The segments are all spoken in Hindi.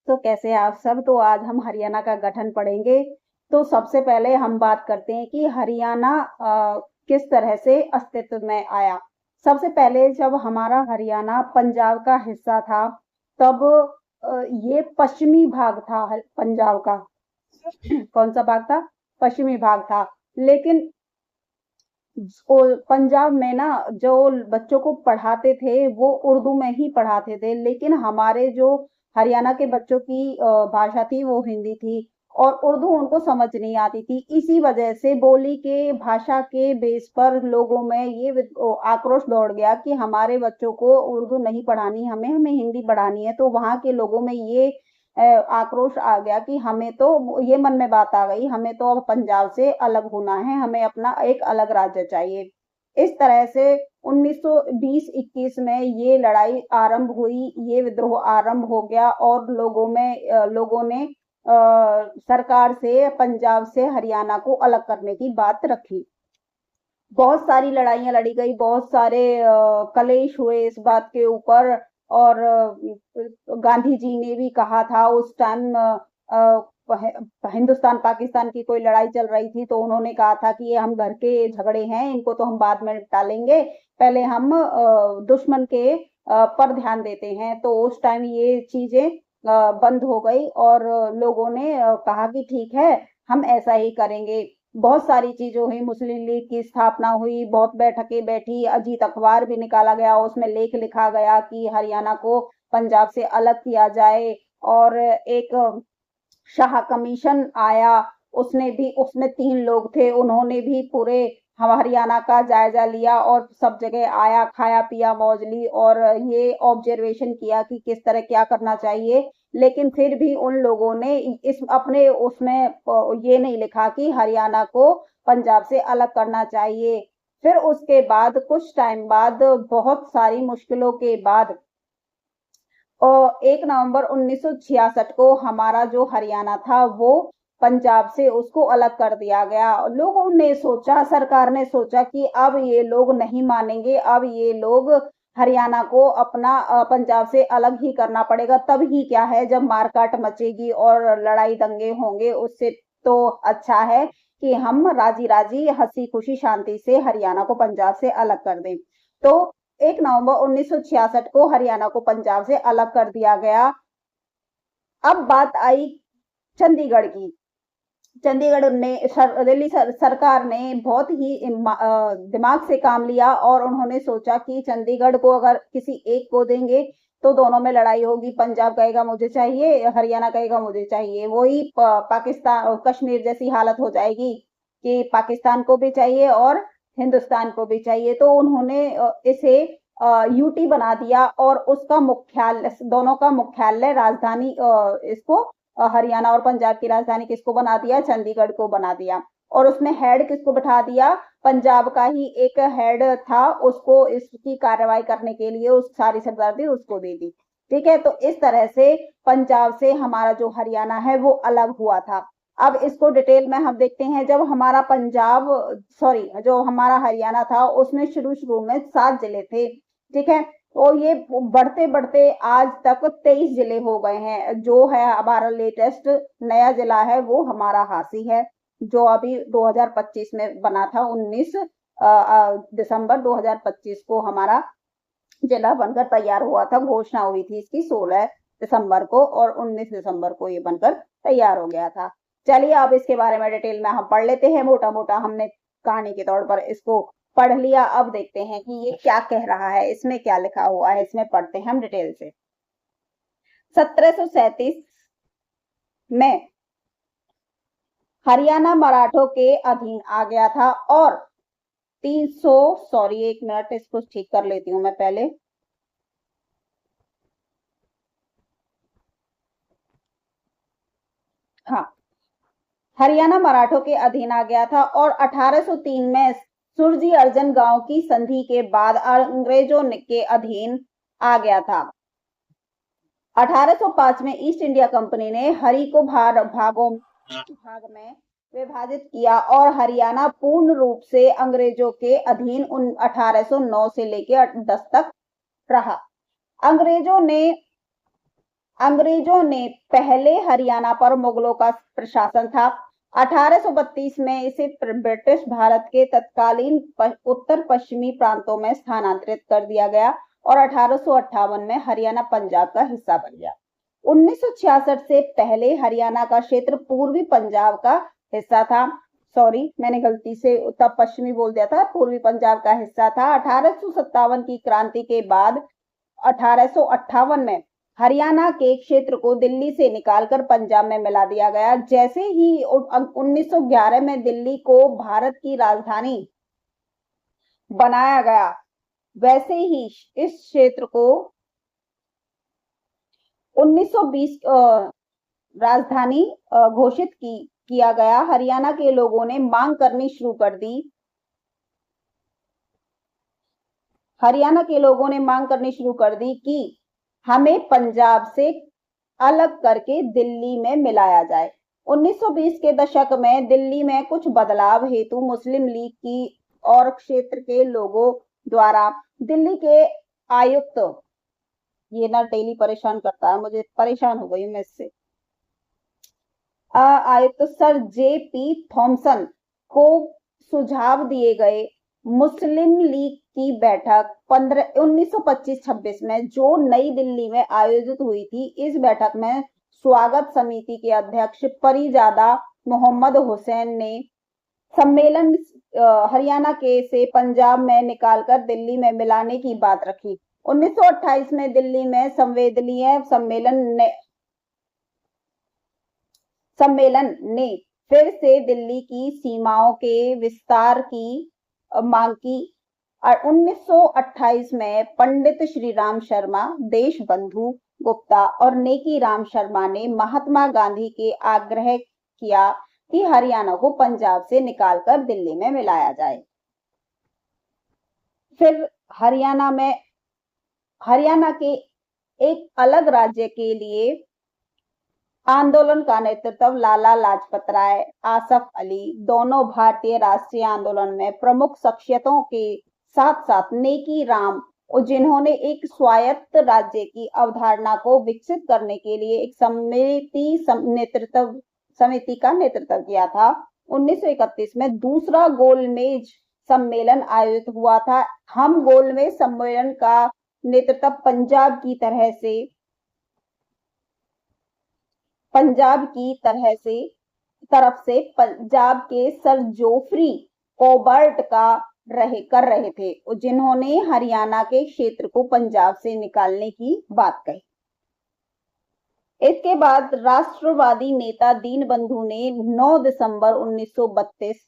तो कैसे हैं आप सब? तो आज हम हरियाणा का गठन पढ़ेंगे। तो सबसे पहले हम बात करते हैं कि हरियाणा किस तरह से अस्तित्व में आया। सबसे पहले जब हमारा हरियाणा पंजाब का हिस्सा था, तब ये पश्चिमी भाग था पंजाब का। कौन सा भाग था? पश्चिमी भाग था। लेकिन पंजाब में ना जो बच्चों को पढ़ाते थे वो उर्दू में ही पढ़ाते थे, लेकिन हमारे जो हरियाणा के बच्चों की भाषा थी वो हिंदी थी और उर्दू उनको समझ नहीं आती थी। इसी वजह से बोली के भाषा के बेस पर लोगों में ये आक्रोश दौड़ गया कि हमारे बच्चों को उर्दू नहीं पढ़ानी, हमें हमें हिंदी पढ़ानी है। तो वहां के लोगों में ये आक्रोश आ गया कि हमें तो ये मन में बात आ गई, हमें तो अब पंजाब से अलग होना है, हमें अपना एक अलग राज्य चाहिए। इस तरह से 1920-21 में ये लड़ाई आरंभ हुई, ये विद्रोह आरंभ हो गया और लोगों ने सरकार से पंजाब से हरियाणा को अलग करने की बात रखी। बहुत सारी लड़ाइयां लड़ी गई, बहुत सारे कलेश हुए इस बात के ऊपर। और गांधी जी ने भी कहा था उस टाइम, हिंदुस्तान पाकिस्तान की कोई लड़ाई चल रही थी तो उन्होंने कहा था कि ये हम घर के झगड़े हैं, इनको तो हम बाद में निपटा लेंगे, पहले हम दुश्मन के पर ध्यान देते हैं। तो उस टाइम ये चीजें बंद हो गई और लोगों ने कहा कि ठीक है, हम ऐसा ही करेंगे। बहुत सारी चीजें हुई, मुस्लिम लीग की स्थापना हुई, बहुत बैठकें बैठी, अजीत अखबार भी निकाला गया, उसमें लेख लिखा गया कि हरियाणा को पंजाब से अलग किया जाए। और एक शाह कमीशन आया, उसमें 3 लोग थे, उन्होंने भी पूरे हरियाणा का जायजा लिया और सब जगह आया, खाया पिया मौज ली और ये ऑब्जर्वेशन किया कि किस तरह क्या करना चाहिए। लेकिन फिर भी उन लोगों ने इस अपने उसमें ये नहीं लिखा कि हरियाणा को पंजाब से अलग करना चाहिए। फिर उसके बाद कुछ टाइम बाद, बहुत सारी मुश्किलों के बाद, और 1 नवंबर 1966 को हमारा जो हरियाणा था वो पंजाब से उसको अलग कर दिया गया। लोगों ने सोचा, सरकार ने सोचा कि अब ये लोग नहीं मानेंगे, अब ये लोग हरियाणा को अपना पंजाब से अलग ही करना पड़ेगा। तब ही क्या है, जब मारकाट मचेगी और लड़ाई दंगे होंगे, उससे तो अच्छा है कि हम राजी राजी हंसी खुशी शांति से हरियाणा को पंजाब से अलग कर दें। तो 1 नवंबर 1966 को हरियाणा को पंजाब से अलग कर दिया गया। अब बात आई चंडीगढ़ की। चंडीगढ़ ने दिल्ली सरकार ने बहुत ही दिमाग से काम लिया और उन्होंने सोचा कि चंडीगढ़ को अगर किसी एक को देंगे तो दोनों में लड़ाई होगी, पंजाब कहेगा मुझे चाहिए, हरियाणा कहेगा मुझे चाहिए, वही पाकिस्तान कश्मीर जैसी हालत हो जाएगी कि पाकिस्तान को भी चाहिए और हिंदुस्तान को भी चाहिए। तो उन्होंने इसे यूटी बना दिया और उसका मुख्यालय, दोनों का मुख्यालय, राजधानी, इसको हरियाणा और पंजाब की राजधानी किसको बना दिया? चंडीगढ़ को बना दिया। और उसमें हेड किसको बैठा दिया? पंजाब का ही एक हेड था, उसको इसकी कार्रवाई करने के लिए उस सारी सरदारदी उसको दे दी। ठीक है, तो इस तरह से पंजाब से हमारा जो हरियाणा है वो अलग हुआ था। अब इसको डिटेल में हम देखते हैं। जब हमारा पंजाब, सॉरी, जो हमारा हरियाणा था उसमें शुरू शुरू में 7 जिले थे। ठीक है, और ये बढ़ते बढ़ते आज तक 23 जिले हो गए हैं। जो है हमारा लेटेस्ट नया जिला है वो हमारा हांसी है, जो अभी 2025 में बना था। 19 दिसंबर 2025 को हमारा जिला बनकर तैयार हुआ था। घोषणा हुई थी इसकी 16 दिसंबर को और 19 दिसंबर को ये बनकर तैयार हो गया था। चलिए अब इसके बारे में डिटेल में हम पढ़ लेते हैं। मोटा मोटा हमने कहानी के तौर पर इसको पढ़ लिया। अब देखते हैं कि ये क्या कह रहा है, इसमें क्या लिखा हुआ है, इसमें पढ़ते हैं हम डिटेल से। 1737 में हरियाणा मराठों के अधीन आ गया था और 300, सॉरी 1 मिनट, इसको ठीक कर लेती हूं मैं पहले। हाँ, हरियाणा मराठों के अधीन आ गया था और 1803 में सुरजी अर्जन गांव की संधि के बाद अंग्रेजों के अधीन आ गया था। 1805 में ईस्ट इंडिया कंपनी ने हरि को भाग में विभाजित किया और हरियाणा पूर्ण रूप से अंग्रेजों के अधीन 1809 से लेकर 10 तक रहा। अंग्रेजों ने अंग्रेजों ने पहले हरियाणा पर मुगलों का प्रशासन था। 1832 में इसे ब्रिटिश भारत के तत्कालीन उत्तर पश्चिमी प्रांतों में स्थानांतरित कर दिया गया और 1858 में हरियाणा पंजाब का हिस्सा बन गया। 1966 से पहले हरियाणा का क्षेत्र पूर्वी पंजाब का हिस्सा था। सॉरी, मैंने गलती से तब पश्चिमी बोल दिया था, पूर्वी पंजाब का हिस्सा था। 1857 की क्रांति के बाद 1858 में हरियाणा के क्षेत्र को दिल्ली से निकालकर पंजाब में मिला दिया गया। जैसे ही 1911 में दिल्ली को भारत की राजधानी बनाया गया, वैसे ही इस क्षेत्र को 1920 राजधानी घोषित किया गया। हरियाणा के लोगों ने मांग करनी शुरू कर दी। हरियाणा के लोगों ने मांग करनी शुरू कर दी कि हमें पंजाब से अलग करके दिल्ली में मिलाया जाए। 1920 के दशक में दिल्ली में कुछ बदलाव हेतु मुस्लिम लीग की और क्षेत्र के लोगों द्वारा दिल्ली के आयुक्त, ये ना डेली परेशान करता है मुझे, परेशान हो गई मैं इससे, आयुक्त सर जे.पी. थॉमसन को सुझाव दिए गए। मुस्लिम लीग की बैठक 1925-26 में जो नई दिल्ली में आयोजित हुई थी, इस बैठक में स्वागत समिति के अध्यक्ष परिजादा मोहम्मद हुसैन ने सम्मेलन हरियाणा के से पंजाब में निकालकर दिल्ली में मिलाने की बात रखी। 1928 में दिल्ली में संवैधानिक सम्मेलन ने फिर से दिल्ली की सीमाओं के विस्तार की मांग की। 1928 में पंडित श्री राम शर्मा, देशबंधु गुप्ता और नेकी राम शर्मा ने महात्मा गांधी के आग्रह किया कि हरियाणा को पंजाब से निकालकर दिल्ली में मिलाया जाए। फिर हरियाणा के एक अलग राज्य के लिए आंदोलन का नेतृत्व लाला लाजपत राय, आसफ अली, दोनों भारतीय राष्ट्रीय आंदोलन में प्रमुख शख्सियतों के साथ साथ नेकी राम, जिन्होंने एक स्वायत्त राज्य की अवधारणा को विकसित करने के लिए एक समिति का नेतृत्व किया था। 1931 में दूसरा गोलमेज सम्मेलन आयोजित हुआ था। हम गोलमेज सम्मेलन का नेतृत्व पंजाब की तरफ से पंजाब के सर जोफ्री कॉबर्ट कर रहे थे, जिन्होंने हरियाणा के क्षेत्र को पंजाब से निकालने की बात कही। इसके बाद राष्ट्रवादी नेता दीनबंधु ने 9 दिसंबर 1932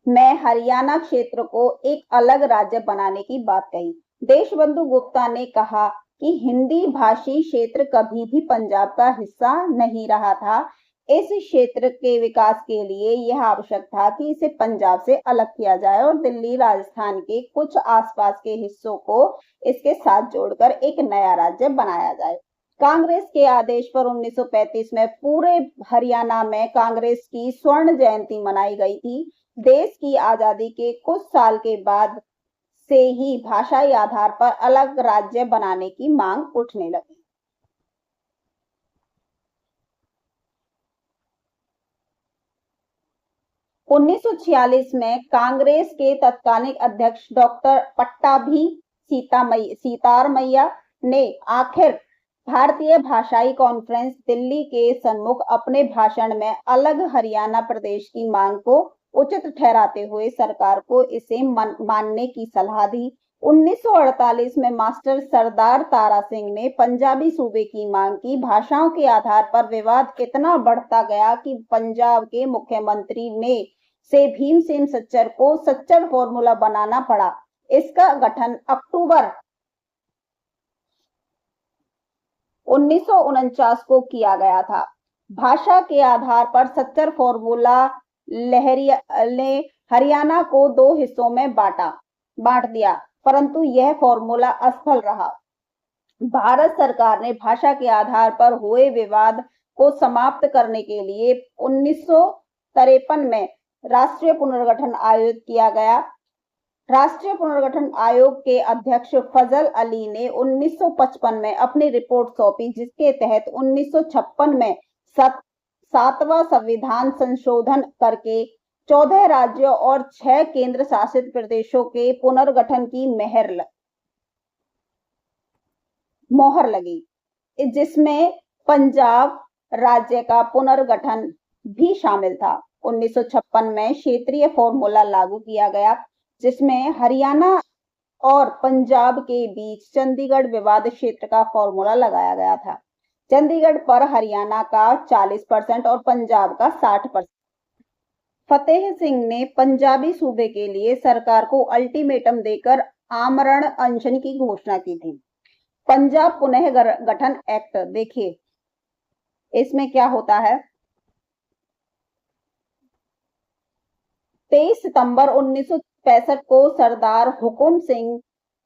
में हरियाणा क्षेत्र को एक अलग राज्य बनाने की बात कही। देशबंधु गुप्ता ने कहा कि हिंदी भाषी क्षेत्र कभी भी पंजाब का हिस्सा नहीं रहा था। इस क्षेत्र के विकास के लिए यह आवश्यक था कि इसे पंजाब से अलग किया जाए और दिल्ली, राजस्थान के कुछ आसपास के हिस्सों को इसके साथ जोड़कर एक नया राज्य बनाया जाए। कांग्रेस के आदेश पर 1935 में पूरे हरियाणा में कांग्रेस की स्वर्ण जयंती मनाई गई थी। देश की आजादी के कुछ साल के बाद से ही भाषाई आधार पर अलग राज्य बनाने की मांग उठने लगी। उन्नीस 1946 में कांग्रेस के तत्कालीन अध्यक्ष डॉक्टर पट्टाभी सीतारमैया ने आखिर भारतीय भाषाई कॉन्फ्रेंस दिल्ली के सम्मुख अपने भाषण में अलग हरियाणा प्रदेश की मांग को उचित ठहराते हुए सरकार को इसे मानने की सलाह दी। 1948 में मास्टर सरदार तारा सिंह ने पंजाबी सूबे की मांग की। भाषाओं के आधार पर विवाद इतना बढ़ता गया कि पंजाब के मुख्यमंत्री से भीम सेन सच्चर को सच्चर फॉर्मूला बनाना पड़ा। इसका गठन अक्टूबर 1949 को किया गया था। भाषा के आधार पर सच्चर फॉर्मूला लहरिया ने हरियाणा को 2 हिस्सों में बांट दिया, परंतु यह फॉर्मूला असफल रहा। भारत सरकार ने भाषा के आधार पर हुए विवाद को समाप्त करने के लिए 1953 में राष्ट्रीय पुनर्गठन आयोजित किया गया। राष्ट्रीय पुनर्गठन आयोग के अध्यक्ष फजल अली ने 1955 में अपनी रिपोर्ट सौंपी, जिसके तहत 1956 में 7वां संविधान संशोधन करके 14 राज्यों और 6 केंद्र शासित प्रदेशों के पुनर्गठन की मोहर लगी, जिसमें पंजाब राज्य का पुनर्गठन भी शामिल था। 1956 में क्षेत्रीय फॉर्मूला लागू किया गया, जिसमें हरियाणा और पंजाब के बीच चंडीगढ़ विवाद क्षेत्र का फॉर्मूला लगाया गया था। चंडीगढ़ पर हरियाणा का 40% और पंजाब का 60%। फतेह सिंह ने पंजाबी सूबे के लिए सरकार को अल्टीमेटम देकर आमरण अनशन की घोषणा की थी। पंजाब पुनः गठन एक्ट देखिए, इसमें क्या होता है। 23 सितंबर 1965 को सरदार हुकुम सिंह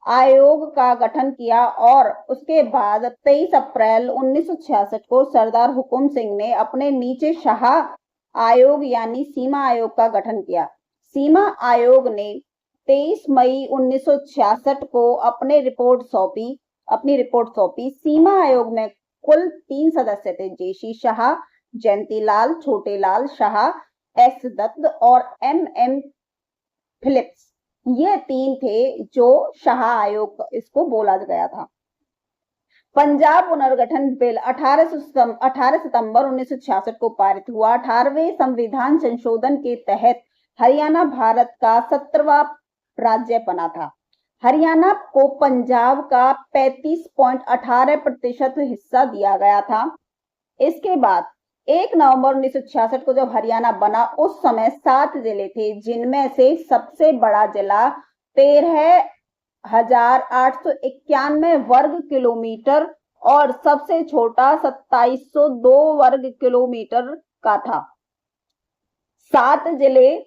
आयोग का गठन किया और उसके बाद 23 अप्रैल 1966 को सरदार हुकुम सिंह ने अपने नीचे शाह आयोग यानी सीमा आयोग का गठन किया। सीमा आयोग ने 23 मई 1966 को अपनी रिपोर्ट सौंपी। सीमा आयोग में कुल 3 सदस्य थे, जेसी शाह, जयंतीलाल छोटेलाल शाह, एस दत्त और एम फिलिप्स। ये 3 थे जो शाह आयोग इसको बोला गया था। पंजाब पुनर्गठन बिल 18 सितंबर 1966 को पारित हुआ। 18वें संविधान संशोधन के तहत हरियाणा भारत का 17वां राज्य बना था। हरियाणा को पंजाब का 35.18% हिस्सा दिया गया था। इसके बाद 1 नवंबर 1966 को जब हरियाणा बना, उस समय 7 जिले थे, जिनमें से सबसे बड़ा जिला 13,891 वर्ग किलोमीटर और सबसे छोटा 2702 वर्ग किलोमीटर का था। 7 जिले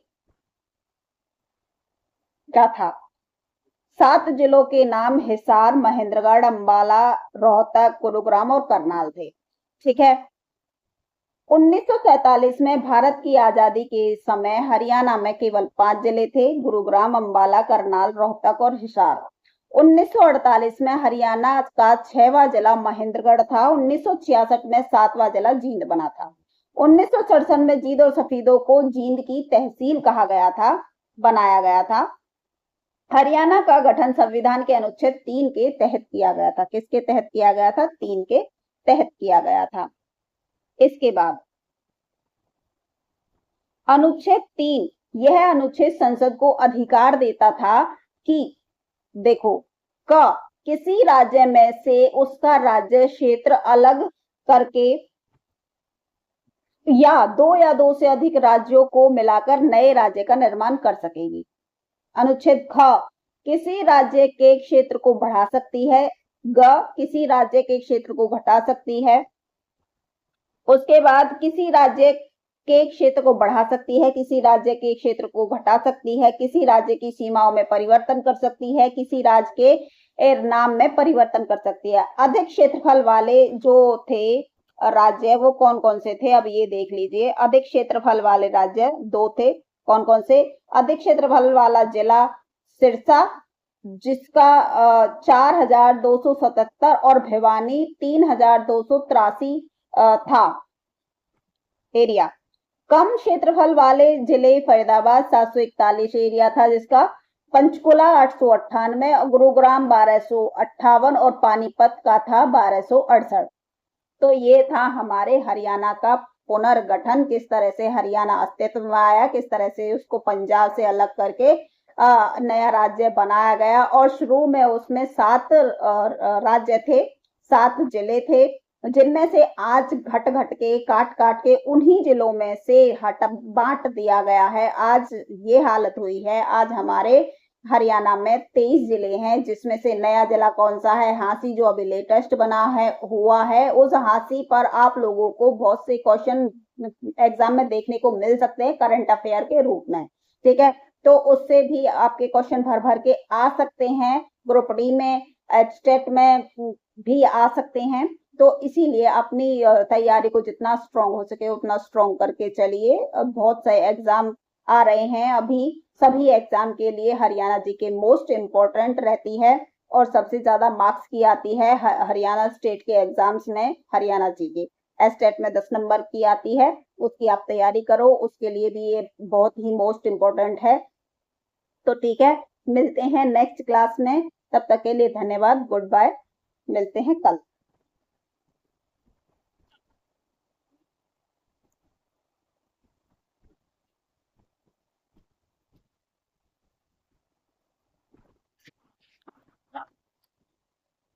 का था। 7 जिलों के नाम हिसार, महेंद्रगढ़, अंबाला, रोहतक, गुरुग्राम और करनाल थे। ठीक है। 1947 में भारत की आजादी के समय हरियाणा में केवल 5 जिले थे, गुरुग्राम, अंबाला, करनाल, रोहतक और हिसार। 1948 में हरियाणा का 6वां जिला महेंद्रगढ़ था। 1966 में 7वां जिला जींद बना था। 1967 में जींद और सफीदों को जींद की तहसील बनाया गया था। हरियाणा का गठन संविधान के अनुच्छेद 3 के तहत किया गया था। किसके तहत किया गया था? 3 के तहत किया गया था। इसके बाद अनुच्छेद 3, यह अनुच्छेद संसद को अधिकार देता था कि देखो, किसी राज्य में से उसका राज्य क्षेत्र अलग करके या 2 से अधिक राज्यों को मिलाकर नए राज्य का निर्माण कर सकेगी। अनुच्छेद ख, किसी राज्य के क्षेत्र को बढ़ा सकती है। ग, किसी राज्य के क्षेत्र को घटा सकती है। उसके बाद किसी राज्य के क्षेत्र को बढ़ा सकती है, किसी राज्य के क्षेत्र को घटा सकती है, किसी राज्य की सीमाओं में परिवर्तन कर सकती है, किसी राज्य के नाम में परिवर्तन कर सकती है। अधिक क्षेत्रफल वाले जो थे राज्य, वो कौन कौन से थे, अब ये देख लीजिए। अधिक क्षेत्रफल वाले राज्य 2 थे। कौन कौन से? अधिक क्षेत्रफल वाला जिला सिरसा, जिसका 4277 और भिवानी 3283 था एरिया। कम क्षेत्रफल वाले जिले फरीदाबाद 741 एरिया था, जिसका पंचकुला 898, गुरुग्राम 1258 और पानीपत का था 1268। तो ये था हमारे हरियाणा का पुनर्गठन। किस तरह से हरियाणा अस्तित्व में आया, किस तरह से उसको पंजाब से अलग करके नया राज्य बनाया गया। और शुरू में उसमें 7 राज्य थे, 7 जिले थे, जिनमें से आज घट के काट के उन्हीं जिलों में से बांट दिया गया है। आज ये हालत हुई है। आज हमारे हरियाणा में 23 जिले हैं, जिसमें से नया जिला कौन सा है? हांसी, जो अभी लेटेस्ट बना हुआ है। उस हांसी पर आप लोगों को बहुत से क्वेश्चन एग्जाम में देखने को मिल सकते हैं करंट अफेयर के रूप में। ठीक है, तो उससे भी आपके क्वेश्चन भर के आ सकते हैं। ग्रुप डी में, एचटेट में भी आ सकते हैं। तो इसीलिए अपनी तैयारी को जितना स्ट्रॉन्ग हो सके उतना स्ट्रॉन्ग करके चलिए। बहुत सारे एग्जाम आ रहे हैं। अभी सभी एग्जाम के लिए हरियाणा जीके मोस्ट इम्पोर्टेंट रहती है और सबसे ज्यादा मार्क्स की आती है हरियाणा स्टेट के एग्जाम्स में हरियाणा जीके। एस्टेट में 10 नंबर की आती है, उसकी आप तैयारी करो, उसके लिए भी ये बहुत ही मोस्ट इम्पोर्टेंट है। तो ठीक है, मिलते हैं नेक्स्ट क्लास में, तब तक के लिए धन्यवाद, गुड बाय, मिलते हैं कल।